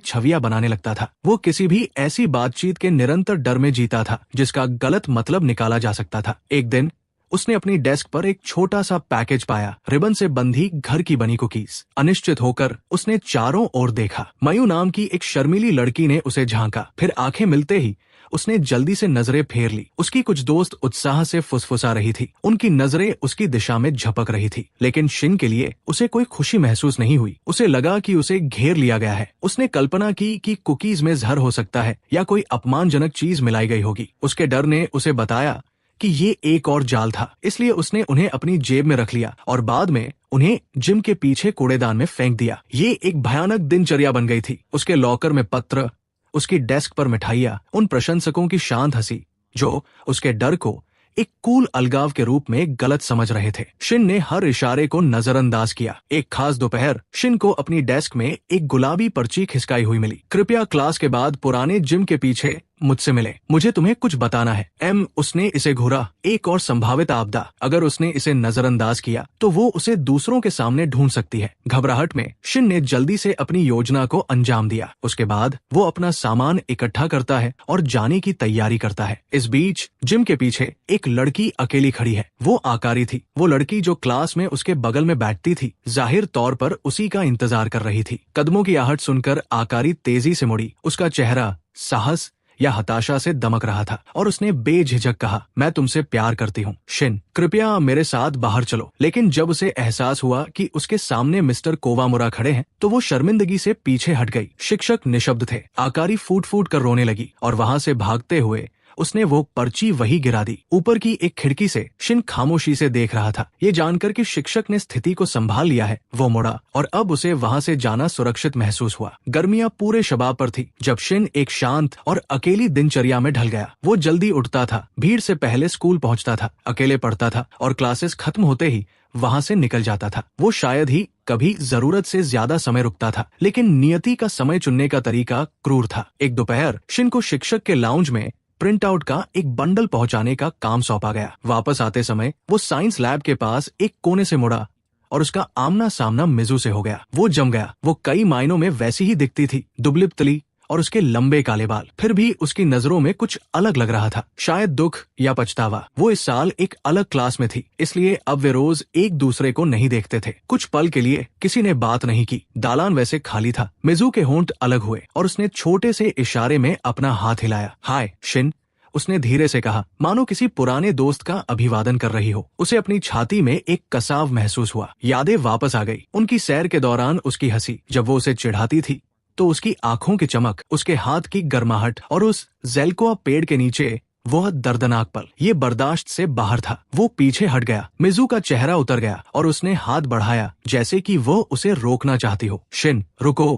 छवियां बनाने लगता था। वो किसी भी ऐसी बातचीत के निरंतर डर में जीता था जिसका गलत मतलब निकाला जा सकता था। एक दिन उसने अपनी डेस्क पर एक छोटा सा पैकेज पाया, रिबन से बंधी घर की बनी कुकीज। अनिश्चित होकर उसने चारों ओर देखा। मयू नाम की एक शर्मीली लड़की ने उसे झांका, फिर आंखें मिलते ही उसने जल्दी से नजरें फेर ली। उसकी कुछ दोस्त उत्साह से फुसफुसा रही थी, उनकी नजरें उसकी दिशा में झपक रही थी, लेकिन शिन के लिए उसे कोई खुशी महसूस नहीं हुई। उसे लगा कि उसे घेर लिया गया है। उसने कल्पना की कि कुकीज में जहर हो सकता है या कोई अपमानजनक चीज मिलाई गई होगी। उसके डर ने उसे बताया कि ये एक और जाल था, इसलिए उसने उन्हें अपनी जेब में रख लिया और बाद में उन्हें जिम के पीछे कूड़ेदान में फेंक दिया। ये एक भयानक दिनचर्या बन गई थी। उसके लॉकर में पत्र, उसकी डेस्क पर मिठाइयां, उन प्रशंसकों की शांत हंसी जो उसके डर को एक कूल अलगाव के रूप में गलत समझ रहे थे। शिन ने हर इशारे को नजरअंदाज किया। एक खास दोपहर शिन को अपनी डेस्क में एक गुलाबी पर्ची खिसकाई हुई मिली। कृपया क्लास के बाद पुराने जिम के पीछे मुझसे मिले, मुझे तुम्हें कुछ बताना है। उसने इसे घूरा। एक और संभावित आपदा, अगर उसने इसे नजरअंदाज किया तो वो उसे दूसरों के सामने ढूंढ सकती है। घबराहट में शिन ने जल्दी से अपनी योजना को अंजाम दिया। उसके बाद वो अपना सामान इकट्ठा करता है और जाने की तैयारी करता है। इस बीच जिम के पीछे एक लड़की अकेली खड़ी है। वो आकारी थी, वो लड़की जो क्लास में उसके बगल में बैठती थी, जाहिर तौर पर उसी का इंतजार कर रही थी। कदमों की आहट सुनकर आकारी तेजी से मुड़ी। उसका चेहरा साहस या हताशा से दमक रहा था और उसने बेझिझक कहा, मैं तुमसे प्यार करती हूँ शिन, कृपया मेरे साथ बाहर चलो। लेकिन जब उसे एहसास हुआ कि उसके सामने मिस्टर कोवामुरा खड़े हैं तो वो शर्मिंदगी से पीछे हट गई। शिक्षक निशब्द थे। आकारी फूट फूट कर रोने लगी और वहां से भागते हुए उसने वो पर्ची वही गिरा दी। ऊपर की एक खिड़की से शिन खामोशी से देख रहा था। ये जानकर कि शिक्षक ने स्थिति को संभाल लिया है, वो मुड़ा और अब उसे वहां से जाना सुरक्षित महसूस हुआ। गर्मियां पूरे शबाब पर थी जब शिन एक शांत और अकेली दिनचर्या में ढल गया। वो जल्दी उठता था, भीड़ से पहले स्कूल पहुंचता था, अकेले पढ़ता था और क्लासेस खत्म होते ही वहां से निकल जाता था। वो शायद ही कभी जरूरत से ज्यादा समय रुकता था, लेकिन नियति का समय चुनने का तरीका क्रूर था। एक दोपहर शिन को शिक्षक के लाउंज में प्रिंट आउट का एक बंडल पहुंचाने का काम सौंपा गया। वापस आते समय वो साइंस लैब के पास एक कोने से मुड़ा और उसका आमना सामना मिजू से हो गया। वो जम गया। वो कई मायनों में वैसी ही दिखती थी, दुबली पतली और उसके लंबे काले बाल। फिर भी उसकी नजरों में कुछ अलग लग रहा था, शायद दुख या पछतावा। वो इस साल एक अलग क्लास में थी, इसलिए अब वे रोज एक दूसरे को नहीं देखते थे। कुछ पल के लिए किसी ने बात नहीं की। दालान वैसे खाली था। मिजू के होंठ अलग हुए और उसने छोटे से इशारे में अपना हाथ हिलाया। हाय शिन, उसने धीरे से कहा, मानो किसी पुराने दोस्त का अभिवादन कर रही हो। उसे अपनी छाती में एक कसाव महसूस हुआ। यादें वापस आ गई। उनकी सैर के दौरान उसकी हंसी, जब वो उसे चिढ़ाती थी तो उसकी आंखों की चमक, उसके हाथ की गर्माहट और उस ज़ेल्कोआ पेड़ के नीचे वह दर्दनाक पल। ये बर्दाश्त से बाहर था। वो पीछे हट गया। मिजू का चेहरा उतर गया और उसने हाथ बढ़ाया जैसे कि वो उसे रोकना चाहती हो। शिन, रुको।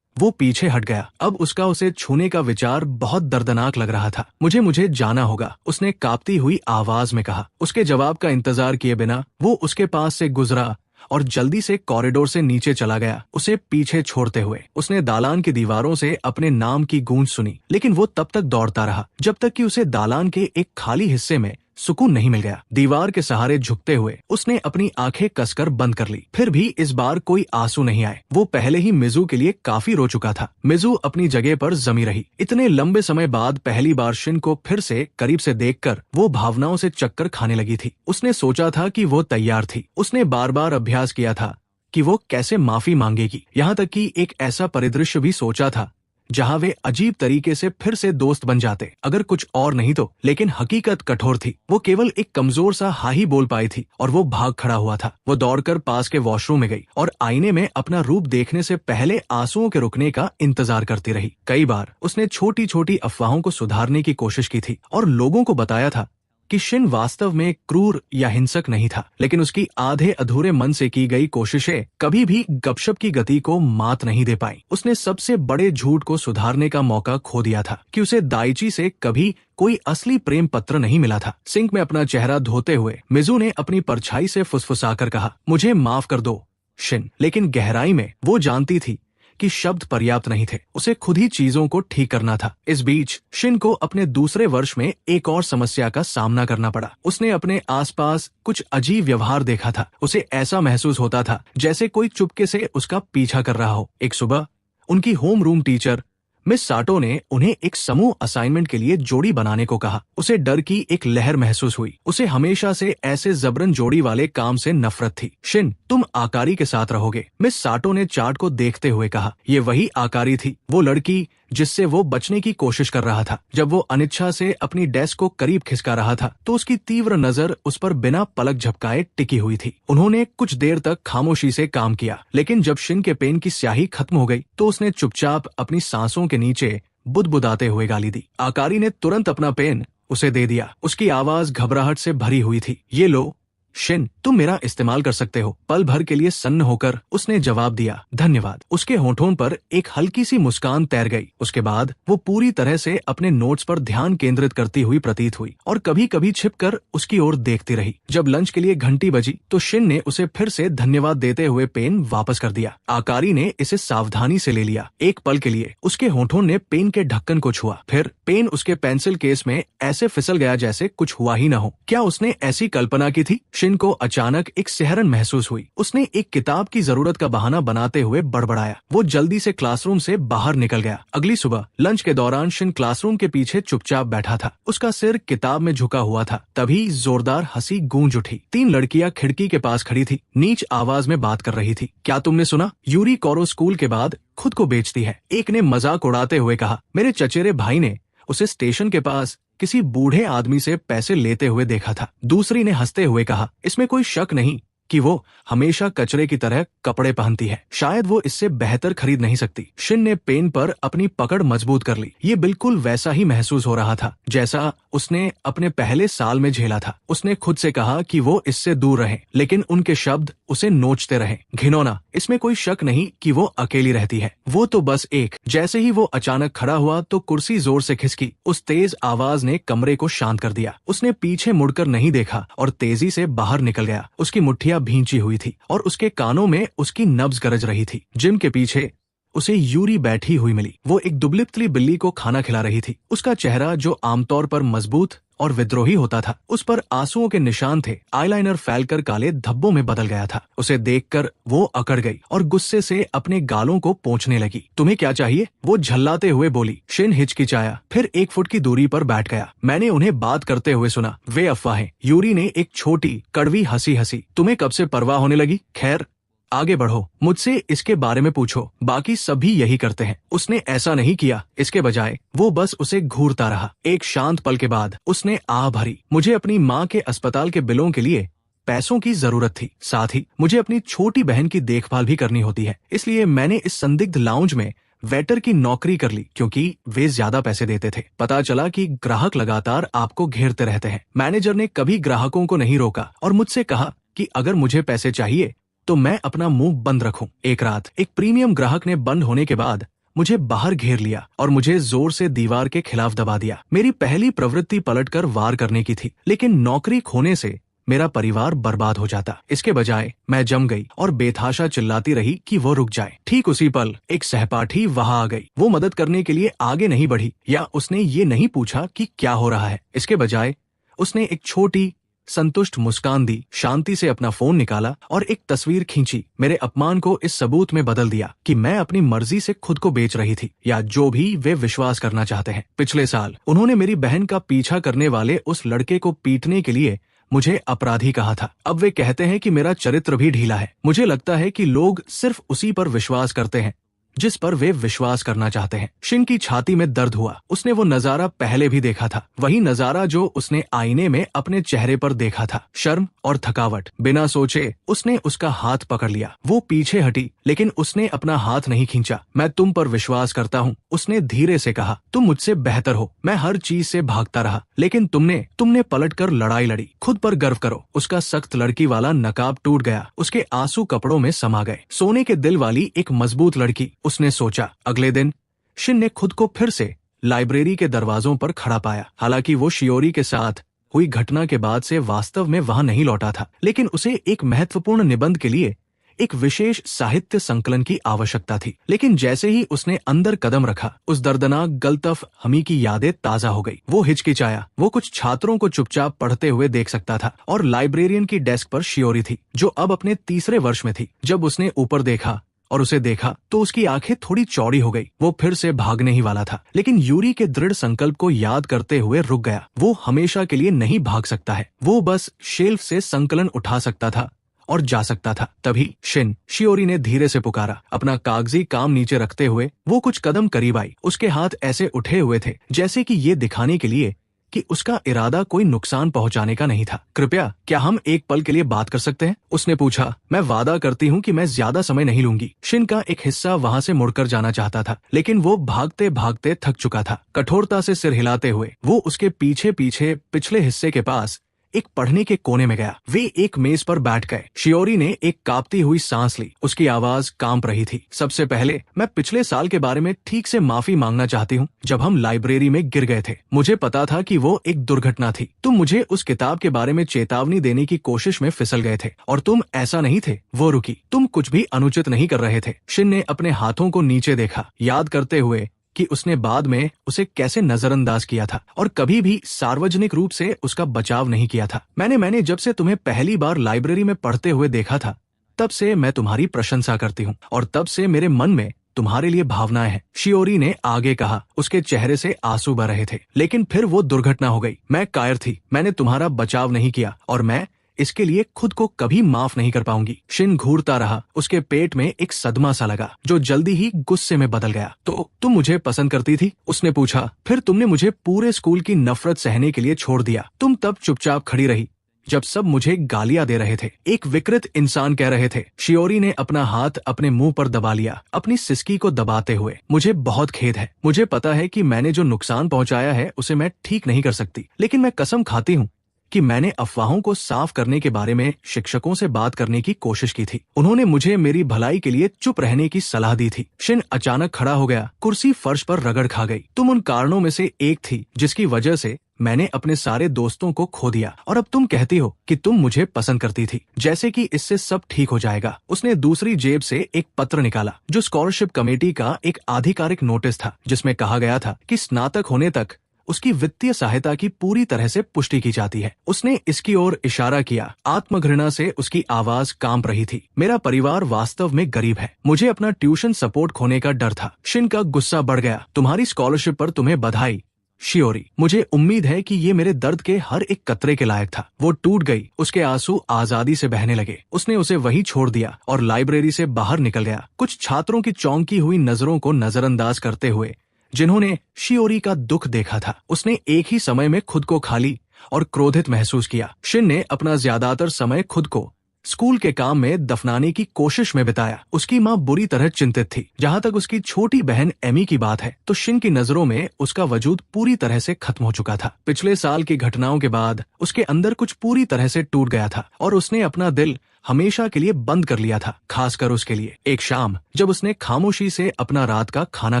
वो पीछे हट गया। अब उसका उसे छूने का विचार बहुत दर्दनाक लग रहा था। मुझे जाना होगा, उसने कांपती हुई आवाज में कहा। उसके जवाब का इंतजार किए बिना वो उसके पास से गुजरा और जल्दी से कॉरिडोर से नीचे चला गया, उसे पीछे छोड़ते हुए। उसने दालान की दीवारों से अपने नाम की गूंज सुनी, लेकिन वो तब तक दौड़ता रहा जब तक कि उसे दालान के एक खाली हिस्से में सुकून नहीं मिल गया। दीवार के सहारे झुकते हुए उसने अपनी आंखें कसकर बंद कर ली। फिर भी इस बार कोई आंसू नहीं आए। वो पहले ही मिजू के लिए काफी रो चुका था। मिजू अपनी जगह पर जमी रही। इतने लंबे समय बाद पहली बार शिन को फिर से करीब से देखकर वो भावनाओं से चक्कर खाने लगी थी। उसने सोचा था कि वो तैयार थी। उसने बार बार अभ्यास किया था कि वो कैसे माफी मांगेगी। यहाँ तक कि एक ऐसा परिदृश्य भी सोचा था जहां वे अजीब तरीके से फिर से दोस्त बन जाते, अगर कुछ और नहीं तो। लेकिन हकीकत कठोर थी। वो केवल एक कमजोर सा हा ही बोल पाई थी और वो भाग खड़ा हुआ था। वो दौड़कर पास के वॉशरूम में गई और आईने में अपना रूप देखने से पहले आंसुओं के रुकने का इंतजार करती रही। कई बार उसने छोटी छोटी अफवाहों को सुधारने की कोशिश की थी और लोगों को बताया था कि शिन वास्तव में क्रूर या हिंसक नहीं था, लेकिन उसकी आधे अधूरे मन से की गई कोशिशें कभी भी गपशप की गति को मात नहीं दे पाई। उसने सबसे बड़े झूठ को सुधारने का मौका खो दिया था कि उसे दाइची से कभी कोई असली प्रेम पत्र नहीं मिला था। सिंक में अपना चेहरा धोते हुए मिजू ने अपनी परछाई से फुसफुसाकर कहा, मुझे माफ कर दो शिन। लेकिन गहराई में वो जानती थी कि शब्द पर्याप्त नहीं थे, उसे खुद ही चीजों को ठीक करना था। इस बीच शिन को अपने दूसरे वर्ष में एक और समस्या का सामना करना पड़ा। उसने अपने आसपास कुछ अजीब व्यवहार देखा था। उसे ऐसा महसूस होता था जैसे कोई चुपके से उसका पीछा कर रहा हो। एक सुबह उनकी होम रूम टीचर मिस साटो ने उन्हें एक समूह असाइनमेंट के लिए जोड़ी बनाने को कहा। उसे डर की एक लहर महसूस हुई। उसे हमेशा से ऐसे जबरन जोड़ी वाले काम से नफरत थी। शिन, तुम आकारी के साथ रहोगे, मिस साटो ने चार्ट को देखते हुए कहा। ये वही आकारी थी, वो लड़की जिससे वो बचने की कोशिश कर रहा था। जब वो अनिच्छा से अपनी डेस्क को करीब खिसका रहा था तो उसकी तीव्र नजर उस पर बिना पलक झपकाए टिकी हुई थी। उन्होंने कुछ देर तक खामोशी से काम किया, लेकिन जब शिन के पेन की स्याही खत्म हो गई तो उसने चुपचाप अपनी सांसों के नीचे बुदबुदाते हुए गाली दी। आकारी ने तुरंत अपना पेन उसे दे दिया। उसकी आवाज घबराहट से भरी हुई थी। ये लो शिन, तुम मेरा इस्तेमाल कर सकते हो। पल भर के लिए सन्न होकर उसने जवाब दिया, धन्यवाद। उसके होठों पर एक हल्की सी मुस्कान तैर गई। उसके बाद वो पूरी तरह से अपने नोट्स पर ध्यान केंद्रित करती हुई प्रतीत हुई और कभी कभी छिपकर उसकी ओर देखती रही। जब लंच के लिए घंटी बजी तो शिन ने उसे फिर से धन्यवाद देते हुए पेन वापस कर दिया। आकारी ने इसे सावधानी से ले लिया। एक पल के लिए उसके होठों ने पेन के ढक्कन को छुआ, फिर पेन उसके पेंसिल केस में ऐसे फिसल गया जैसे कुछ हुआ ही न हो। क्या उसने ऐसी कल्पना की थी? शिन को अचानक एक सिहरन महसूस हुई। उसने एक किताब की जरूरत का बहाना बनाते हुए बड़बड़ाया। वो जल्दी से क्लासरूम से बाहर निकल गया। अगली सुबह लंच के दौरान शिन क्लासरूम के पीछे चुपचाप बैठा था। उसका सिर किताब में झुका हुआ था। तभी जोरदार हंसी गूंज उठी। 3 लड़कियां खिड़की के पास खड़ी थी, नीच आवाज में बात कर रही थी। क्या तुमने सुना? यूरी कोरो स्कूल के बाद खुद को बेचती है, एक ने मजाक उड़ाते हुए कहा। मेरे चचेरे भाई ने उसे स्टेशन के पास किसी बूढ़े आदमी से पैसे लेते हुए देखा था। दूसरी ने हंसते हुए कहा, इसमें कोई शक नहीं कि वो हमेशा कचरे की तरह कपड़े पहनती है, शायद वो इससे बेहतर खरीद नहीं सकती। शिन ने पेन पर अपनी पकड़ मजबूत कर ली। ये बिल्कुल वैसा ही महसूस हो रहा था जैसा उसने अपने पहले साल में झेला था। उसने खुद से कहा कि वो इससे दूर रहे, लेकिन उनके शब्द उसे नोचते रहे। घिनौना, इसमें कोई शक नहीं कि वो अकेली रहती है। वो तो बस एक। जैसे ही वो अचानक खड़ा हुआ तो कुर्सी जोर से खिसकी। उस तेज आवाज ने कमरे को शांत कर दिया। उसने पीछे मुड़कर नहीं देखा और तेजी से बाहर निकल गया। उसकी मुट्ठियां भींची हुई थी और उसके कानों में उसकी नब्ज गरज रही थी। जिम के पीछे उसे यूरी बैठी हुई मिली। वो एक दुबली पतली बिल्ली को खाना खिला रही थी। उसका चेहरा, जो आमतौर पर मजबूत और विद्रोही होता था, उस पर आंसुओं के निशान थे। आईलाइनर फैलकर काले धब्बों में बदल गया था। उसे देखकर वो अकड़ गई और गुस्से से अपने गालों को पोंछने लगी। तुम्हें क्या चाहिए? वो झल्लाते हुए बोली। शिन हिचकिचाया, फिर 1 फुट की दूरी पर बैठ गया। मैंने उन्हें बात करते हुए सुना। वे अफवाहें। यूरी ने एक छोटी कड़वी हंसी हंसी। तुम्हें कब से परवाह होने लगी? खैर, आगे बढ़ो, मुझसे इसके बारे में पूछो, बाकी सभी यही करते हैं। उसने ऐसा नहीं किया। इसके बजाय वो बस उसे घूरता रहा। एक शांत पल के बाद उसने आह भरी। मुझे अपनी माँ के अस्पताल के बिलों के लिए पैसों की जरूरत थी, साथ ही मुझे अपनी छोटी बहन की देखभाल भी करनी होती है। इसलिए मैंने इस संदिग्ध लाउंज में वेटर की नौकरी कर ली, क्योंकि वे ज्यादा पैसे देते थे। पता चला कि ग्राहक लगातार आपको घेरते रहते हैं। मैनेजर ने कभी ग्राहकों को नहीं रोका और मुझसे कहा कि अगर मुझे पैसे चाहिए तो मैं अपना मुंह बंद रखूं। एक रात एक प्रीमियम ग्राहक ने बंद होने के बाद मुझे बाहर घेर लिया और मुझे जोर से दीवार के खिलाफ दबा दिया। मेरी पहली प्रवृत्ति पलटकर वार करने की थी, लेकिन नौकरी खोने से मेरा परिवार बर्बाद हो जाता। इसके बजाय मैं जम गई और बेतहाशा चिल्लाती रही कि वो रुक जाए। ठीक उसी पल एक सहपाठी वहां आ गई। वो मदद करने के लिए आगे नहीं बढ़ी या उसने ये नहीं पूछा कि क्या हो रहा है। इसके बजाय उसने एक छोटी संतुष्ट मुस्कान दी, शांति से अपना फोन निकाला और एक तस्वीर खींची। मेरे अपमान को इस सबूत में बदल दिया कि मैं अपनी मर्जी से खुद को बेच रही थी, या जो भी वे विश्वास करना चाहते हैं। पिछले साल उन्होंने मेरी बहन का पीछा करने वाले उस लड़के को पीटने के लिए मुझे अपराधी कहा था। अब वे कहते हैं कि मेरा चरित्र भी ढीला है। मुझे लगता है कि लोग सिर्फ उसी पर विश्वास करते हैं जिस पर वे विश्वास करना चाहते हैं। शिन की छाती में दर्द हुआ। उसने वो नजारा पहले भी देखा था, वही नजारा जो उसने आईने में अपने चेहरे पर देखा था, शर्म और थकावट। बिना सोचे उसने उसका हाथ पकड़ लिया। वो पीछे हटी, लेकिन उसने अपना हाथ नहीं खींचा। मैं तुम पर विश्वास करता हूँ, उसने धीरे से कहा। तुम मुझसे बेहतर हो। मैं हर चीज से भागता रहा, लेकिन तुमने पलटकर लड़ाई लड़ी। खुद पर गर्व करो। उसका सख्त लड़की वाला नकाब टूट गया, उसके आंसू कपड़ों में समा गए। सोने के दिल वाली एक मजबूत लड़की, उसने सोचा। अगले दिन शिन ने खुद को फिर से लाइब्रेरी के दरवाजों पर खड़ा पाया। हालांकि वो शियोरी के साथ हुई घटना के बाद से वास्तव में वहां नहीं लौटा था, लेकिन उसे एक महत्वपूर्ण निबंध के लिए एक विशेष साहित्य संकलन की आवश्यकता थी। लेकिन जैसे ही उसने अंदर कदम रखा, उस दर्दनाक गलतफ हमी की यादें ताजा हो गई। वो हिचकिचाया। वो कुछ छात्रों को चुपचाप पढ़ते हुए देख सकता था और लाइब्रेरियन की डेस्क पर शियोरी थी, जो अब अपने तीसरे वर्ष में थी। जब उसने ऊपर देखा और उसे देखा तो उसकी आंखें थोड़ी चौड़ी हो गई। वो फिर से भागने ही वाला था, लेकिन यूरी के दृढ़ संकल्प को याद करते हुए रुक गया। वो हमेशा के लिए नहीं भाग सकता है, वो बस शेल्फ से संकलन उठा सकता था और जा सकता था। तभी शियोरी ने धीरे से पुकारा। अपना कागजी काम नीचे रखते हुए वो कुछ कदम करीब आई। उसके हाथ ऐसे उठे हुए थे जैसे कि ये दिखाने के लिए कि उसका इरादा कोई नुकसान पहुंचाने का नहीं था। कृपया, क्या हम एक पल के लिए बात कर सकते हैं? उसने पूछा। मैं वादा करती हूँ कि मैं ज्यादा समय नहीं लूंगी। शिन का एक हिस्सा वहाँ से मुड़कर जाना चाहता था, लेकिन वो भागते भागते थक चुका था। कठोरता से सिर हिलाते हुए वो उसके पीछे पीछे पिछले हिस्से के पास एक पढ़ने के कोने में गया। वे एक मेज पर बैठ गए। शियोरी ने एक कांपती हुई सांस ली। उसकी आवाज कांप रही थी। सबसे पहले मैं पिछले साल के बारे में ठीक से माफी मांगना चाहती हूँ। जब हम लाइब्रेरी में गिर गए थे, मुझे पता था कि वो एक दुर्घटना थी। तुम मुझे उस किताब के बारे में चेतावनी देने की कोशिश में फिसल गए थे और तुम ऐसा नहीं थे। वो रुकी। तुम कुछ भी अनुचित नहीं कर रहे थे। शिन ने अपने हाथों को नीचे देखा, याद करते हुए कि उसने बाद में उसे कैसे नजरअंदाज किया था और कभी भी सार्वजनिक रूप से उसका बचाव नहीं किया था। मैंने जब से तुम्हें पहली बार लाइब्रेरी में पढ़ते हुए देखा था, तब से मैं तुम्हारी प्रशंसा करती हूँ और तब से मेरे मन में तुम्हारे लिए भावनाएं हैं। शियोरी ने आगे कहा। उसके चेहरे से आंसू बह रहे थे। लेकिन फिर वो दुर्घटना हो गई। मैं कायर थी। मैंने तुम्हारा बचाव नहीं किया और मैं इसके लिए खुद को कभी माफ नहीं कर पाऊंगी। शिन घूरता रहा। उसके पेट में एक सदमा सा लगा, जो जल्दी ही गुस्से में बदल गया। तो तुम मुझे पसंद करती थी? उसने पूछा। फिर तुमने मुझे पूरे स्कूल की नफरत सहने के लिए छोड़ दिया। तुम तब चुपचाप खड़ी रही जब सब मुझे गालियां दे रहे थे, एक विकृत इंसान कह रहे थे। शियोरी ने अपना हाथ अपने मुंह पर दबा लिया, अपनी सिसकी को दबाते हुए। मुझे बहुत खेद है। मुझे पता है कि मैंने जो नुकसान पहुंचाया है उसे मैं ठीक नहीं कर सकती, लेकिन मैं कसम खाती हूँ कि मैंने अफवाहों को साफ करने के बारे में शिक्षकों से बात करने की कोशिश की थी। उन्होंने मुझे मेरी भलाई के लिए चुप रहने की सलाह दी थी। शिन अचानक खड़ा हो गया। कुर्सी फर्श पर रगड़ खा गई। तुम उन कारणों में से एक थी जिसकी वजह से मैंने अपने सारे दोस्तों को खो दिया, और अब तुम कहती हो कि तुम मुझे पसंद करती थी, जैसे कि इससे सब ठीक हो जाएगा। उसने दूसरी जेब से एक पत्र निकाला, जो स्कॉलरशिप कमेटी का एक आधिकारिक नोटिस था, जिसमें कहा गया था कि स्नातक होने तक उसकी वित्तीय सहायता की पूरी तरह से पुष्टि की जाती है। उसने इसकी ओर इशारा किया। आत्मघृणा से उसकी आवाज कांप रही थी। मेरा परिवार वास्तव में गरीब है। मुझे अपना ट्यूशन सपोर्ट खोने का डर था। शिन का गुस्सा बढ़ गया। तुम्हारी स्कॉलरशिप पर तुम्हें बधाई शियोरी। मुझे उम्मीद है कि ये मेरे दर्द के हर एक कतरे के लायक था। वो टूट गई। उसके आंसू आजादी से बहने लगे। उसने उसे वहीं छोड़ दिया और लाइब्रेरी से बाहर निकल गया, कुछ छात्रों की चौंकी हुई नजरों को नजरअंदाज करते हुए, जिन्होंने शियोरी का दुख देखा था। उसने एक ही समय में खुद को खाली और क्रोधित महसूस किया। शिन ने अपना ज्यादातर समय खुद को स्कूल के काम में दफनाने की कोशिश में बिताया। उसकी माँ बुरी तरह चिंतित थी। जहाँ तक उसकी छोटी बहन एमी की बात है, तो शिन की नजरों में उसका वजूद पूरी तरह से खत्म हो चुका था। पिछले साल की घटनाओं के बाद उसके अंदर कुछ पूरी तरह से टूट गया था और उसने अपना दिल हमेशा के लिए बंद कर लिया था, खासकर उसके लिए। एक शाम जब उसने खामोशी से अपना रात का खाना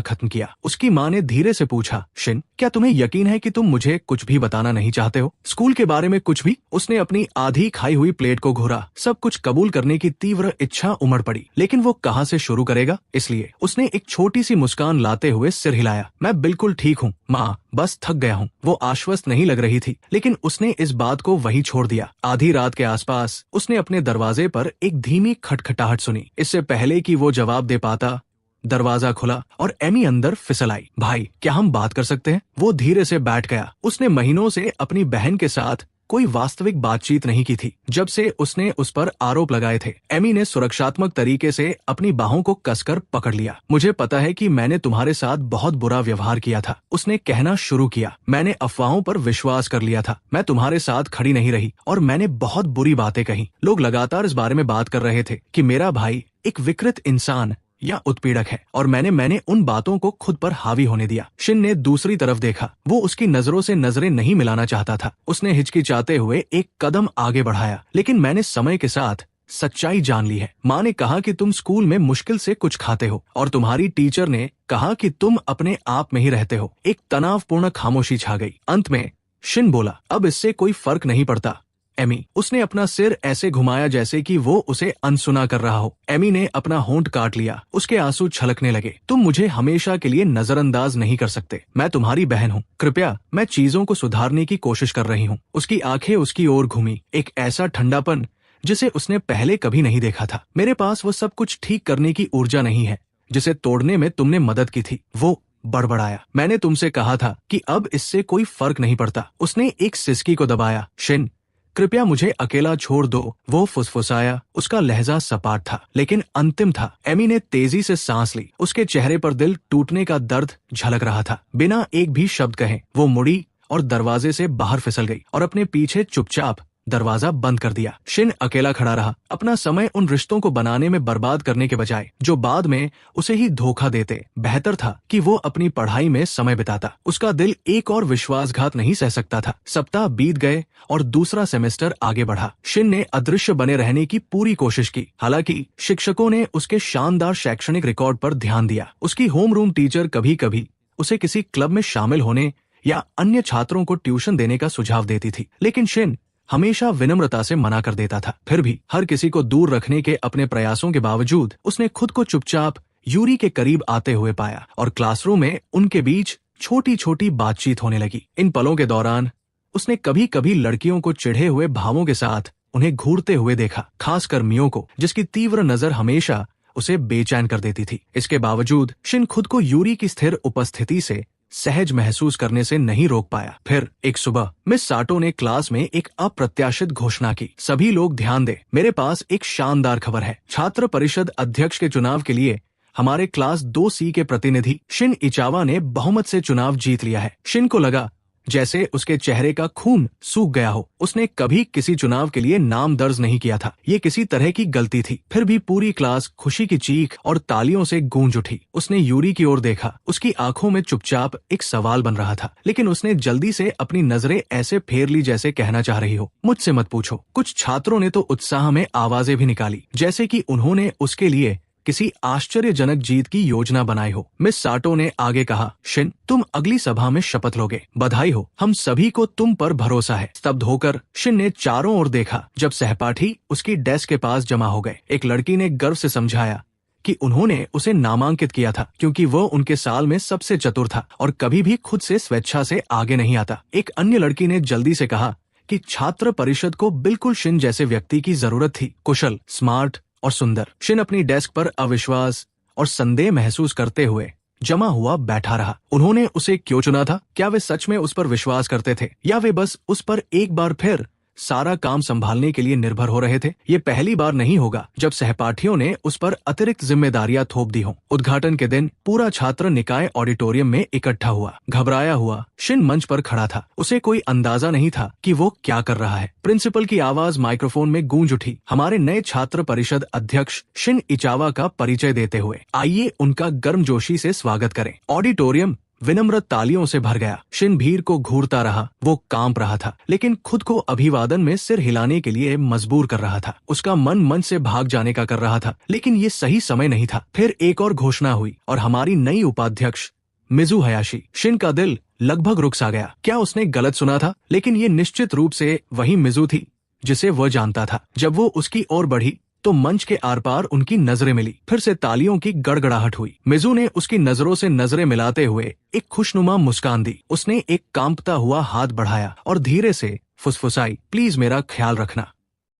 खत्म किया, उसकी माँ ने धीरे से पूछा, शिन, क्या तुम्हें यकीन है कि तुम मुझे कुछ भी बताना नहीं चाहते हो? स्कूल के बारे में कुछ भी? उसने अपनी आधी खाई हुई प्लेट को घूरा। सब कुछ कबूल करने की तीव्र इच्छा उमड़ पड़ी, लेकिन वो कहाँ से शुरू करेगा? इसलिए उसने एक छोटी सी मुस्कान लाते हुए सिर हिलाया। मैं बिल्कुल ठीक हूँ माँ, बस थक गया हूँ। वो आश्वस्त नहीं लग रही थी, लेकिन उसने इस बात को वहीं छोड़ दिया। आधी रात के आसपास उसने अपने दरवाजे पर एक धीमी खटखटाहट सुनी। इससे पहले कि वो जवाब दे पाता, दरवाजा खुला और एमी अंदर फिसल आई। भाई, क्या हम बात कर सकते हैं? वो धीरे से बैठ गया। उसने महीनों से अपनी बहन के साथ कोई वास्तविक बातचीत नहीं की थी, जब से उसने उस पर आरोप लगाए थे। एमी ने सुरक्षात्मक तरीके से अपनी बाहों को कसकर पकड़ लिया। मुझे पता है कि मैंने तुम्हारे साथ बहुत बुरा व्यवहार किया था, उसने कहना शुरू किया। मैंने अफवाहों पर विश्वास कर लिया था। मैं तुम्हारे साथ खड़ी नहीं रही और मैंने बहुत बुरी बातें कही। लोग लगातार इस बारे में बात कर रहे थे कि मेरा भाई एक विकृत इंसान या उत्पीड़क है, और मैंने उन बातों को खुद पर हावी होने दिया। शिन ने दूसरी तरफ देखा। वो उसकी नजरों से नजरें नहीं मिलाना चाहता था। उसने हिचकिचाते हुए एक कदम आगे बढ़ाया, लेकिन मैंने समय के साथ सच्चाई जान ली है। माँ ने कहा कि तुम स्कूल में मुश्किल से कुछ खाते हो, और तुम्हारी टीचर ने कहा कि तुम अपने आप में ही रहते हो। एक तनावपूर्ण खामोशी छा गई। अंत में शिन बोला, अब इससे कोई फर्क नहीं पड़ता एमी। उसने अपना सिर ऐसे घुमाया जैसे कि वो उसे अनसुना कर रहा हो। एमी ने अपना होंठ काट लिया, उसके आंसू छलकने लगे। तुम मुझे हमेशा के लिए नजरअंदाज नहीं कर सकते, मैं तुम्हारी बहन हूँ, कृपया। मैं चीजों को सुधारने की कोशिश कर रही हूँ। उसकी आंखें उसकी ओर घूमी, एक ऐसा ठंडापन जिसे उसने पहले कभी नहीं देखा था। मेरे पास वो सब कुछ ठीक करने की ऊर्जा नहीं है जिसे तोड़ने में तुमने मदद की थी, वो बड़बड़ाया। मैंने तुमसे कहा था कि अब इससे कोई फर्क नहीं पड़ता। उसने एक सिसकी को दबाया। शिन, कृपया मुझे अकेला छोड़ दो, वो फुसफुसाया। उसका लहजा सपाट था लेकिन अंतिम था। एमी ने तेजी से सांस ली, उसके चेहरे पर दिल टूटने का दर्द झलक रहा था। बिना एक भी शब्द कहे वो मुड़ी और दरवाजे से बाहर फिसल गई और अपने पीछे चुपचाप दरवाजा बंद कर दिया। शिन अकेला खड़ा रहा, अपना समय उन रिश्तों को बनाने में बर्बाद करने के बजाय जो बाद में उसे ही धोखा देते। बेहतर था कि वो अपनी पढ़ाई में समय बिताता। उसका दिल एक और विश्वासघात नहीं सह सकता था। सप्ताह बीत गए और दूसरा सेमेस्टर आगे बढ़ा। शिन ने अदृश्य बने रहने की पूरी कोशिश की। हालांकि शिक्षकों ने उसके शानदार शैक्षणिक रिकॉर्ड पर ध्यान दिया। उसकी होमरूम टीचर कभी कभी उसे किसी क्लब में शामिल होने या अन्य छात्रों को ट्यूशन देने का सुझाव देती थी, लेकिन शिन हमेशा विनम्रता से मना कर देता था। फिर भी हर किसी को दूर रखने के अपने प्रयासों के बावजूद उसने खुद को चुपचाप यूरी के करीब आते हुए पाया और क्लासरूम में उनके बीच छोटी छोटी बातचीत होने लगी। इन पलों के दौरान उसने कभी कभी लड़कियों को चिढ़े हुए भावों के साथ उन्हें घूरते हुए देखा, खासकर मियो को, जिसकी तीव्र नजर हमेशा उसे बेचैन कर देती थी। इसके बावजूद शिन खुद को यूरी की स्थिर उपस्थिति से सहज महसूस करने से नहीं रोक पाया। फिर एक सुबह मिस साटो ने क्लास में एक अप्रत्याशित घोषणा की। सभी लोग ध्यान दें, मेरे पास एक शानदार खबर है। छात्र परिषद अध्यक्ष के चुनाव के लिए हमारे क्लास 2C के प्रतिनिधि शिन इचावा ने बहुमत से चुनाव जीत लिया है। शिन को लगा जैसे उसके चेहरे का खून सूख गया हो। उसने कभी किसी चुनाव के लिए नाम दर्ज नहीं किया था, ये किसी तरह की गलती थी। फिर भी पूरी क्लास खुशी की चीख और तालियों से गूंज उठी। उसने यूरी की ओर देखा, उसकी आंखों में चुपचाप एक सवाल बन रहा था, लेकिन उसने जल्दी से अपनी नजरें ऐसे फेर ली जैसे कहना चाह रही हो, मुझसे मत पूछो। कुछ छात्रों ने तो उत्साह में आवाजें भी निकाली, जैसे कि उन्होंने उसके लिए किसी आश्चर्यजनक जीत की योजना बनाई हो। मिस साटो ने आगे कहा, शिन, तुम अगली सभा में शपथ लोगे, बधाई हो, हम सभी को तुम पर भरोसा है। स्तब्ध होकर शिन ने चारों ओर देखा। जब सहपाठी उसकी डेस्क के पास जमा हो गए, एक लड़की ने गर्व से समझाया कि उन्होंने उसे नामांकित किया था क्योंकि वो उनके साल में सबसे चतुर था और कभी भी खुद से स्वेच्छा से आगे नहीं आता। एक अन्य लड़की ने जल्दी से कहा कि छात्र परिषद को बिल्कुल शिन जैसे व्यक्ति की जरूरत थी, कुशल, स्मार्ट और सुंदर। शिन अपनी डेस्क पर अविश्वास और संदेह महसूस करते हुए जमा हुआ बैठा रहा। उन्होंने उसे क्यों चुना था? क्या वे सच में उस पर विश्वास करते थे या वे बस उस पर एक बार फिर सारा काम संभालने के लिए निर्भर हो रहे थे? ये पहली बार नहीं होगा जब सहपाठियों ने उस पर अतिरिक्त जिम्मेदारियां थोप दी हों। उद्घाटन के दिन पूरा छात्र निकाय ऑडिटोरियम में इकट्ठा हुआ। घबराया हुआ शिन मंच पर खड़ा था। उसे कोई अंदाजा नहीं था कि वो क्या कर रहा है। प्रिंसिपल की आवाज माइक्रोफोन में गूंज उठी, हमारे नए छात्र परिषद अध्यक्ष शिन इचावा का परिचय देते हुए। आइए उनका गर्मजोशी से स्वागत करें। ऑडिटोरियम विनम्र तालियों से भर गया। शिन भीड़ को घूरता रहा, वो कांप रहा था लेकिन खुद को अभिवादन में सिर हिलाने के लिए मजबूर कर रहा था। उसका मन मन से भाग जाने का कर रहा था, लेकिन ये सही समय नहीं था। फिर एक और घोषणा हुई और हमारी नई उपाध्यक्ष मिजू हयाशी। शिन का दिल लगभग रुक सा गया। क्या उसने गलत सुना था? लेकिन ये निश्चित रूप से वही मिजू थी जिसे वह जानता था। जब वो उसकी ओर बढ़ी तो मंच के आर पार उनकी नजरें मिली। फिर से तालियों की गड़गड़ाहट हुई। मिजू ने उसकी नजरों से नजरें मिलाते हुए एक खुशनुमा मुस्कान दी। उसने एक कांपता हुआ हाथ बढ़ाया और धीरे से फुसफुसाई, प्लीज मेरा ख्याल रखना।